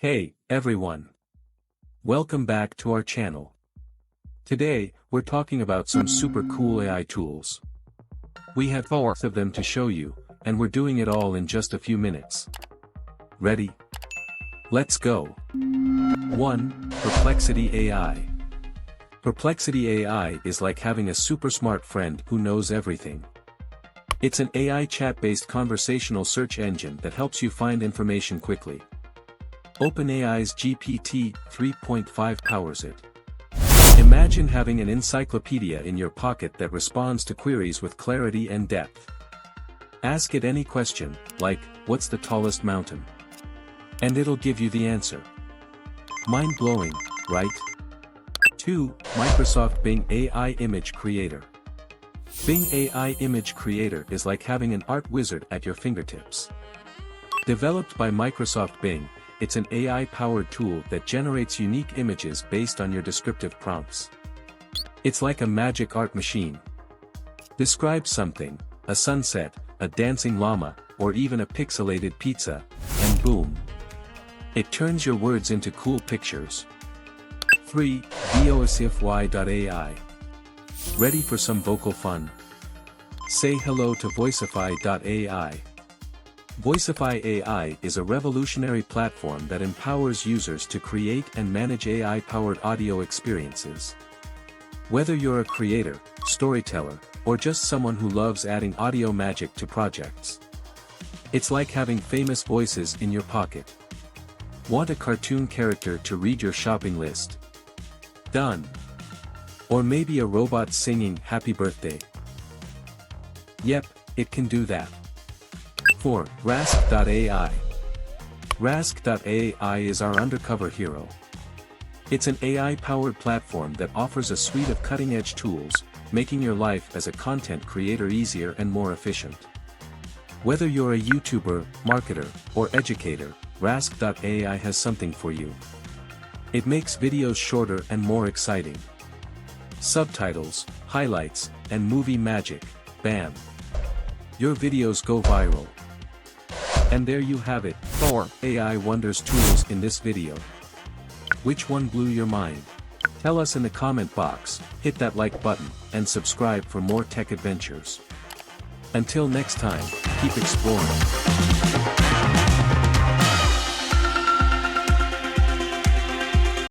Hey, everyone. Welcome back to our channel. Today, we're talking about some super cool AI tools. We have 4 of them to show you, and we're doing it all in just a few minutes. Ready? Let's go. 1. Perplexity AI. Perplexity AI is like having a super smart friend who knows everything. It's an AI chat-based conversational search engine that helps you find information quickly. OpenAI's GPT 3.5 powers it. Imagine having an encyclopedia in your pocket that responds to queries with clarity and depth. Ask it any question, like, what's the tallest mountain? And it'll give you the answer. Mind-blowing, right? 2. Microsoft Bing AI Image Creator. Bing AI Image Creator is like having an art wizard at your fingertips. Developed by Microsoft Bing, it's an AI-powered tool that generates unique images based on your descriptive prompts. It's like a magic art machine. Describe something, a sunset, a dancing llama, or even a pixelated pizza, and boom. It turns your words into cool pictures. 3. Voicify.ai. Ready for some vocal fun? Say hello to Voicify.ai. Voicify AI is a revolutionary platform that empowers users to create and manage AI-powered audio experiences. Whether you're a creator, storyteller, or just someone who loves adding audio magic to projects, it's like having famous voices in your pocket. Want a cartoon character to read your shopping list? Done. Or maybe a robot singing "Happy Birthday." Yep, it can do that. 4. Rask.ai. Rask.ai is our undercover hero. It's an AI-powered platform that offers a suite of cutting-edge tools, making your life as a content creator easier and more efficient. Whether you're a YouTuber, marketer, or educator, Rask.ai has something for you. It makes videos shorter and more exciting. Subtitles, highlights, and movie magic, bam! Your videos go viral. And there you have it, 4 AI wonders tools in this video. Which one blew your mind? Tell us in the comment box, hit that like button, and subscribe for more tech adventures. Until next time, keep exploring.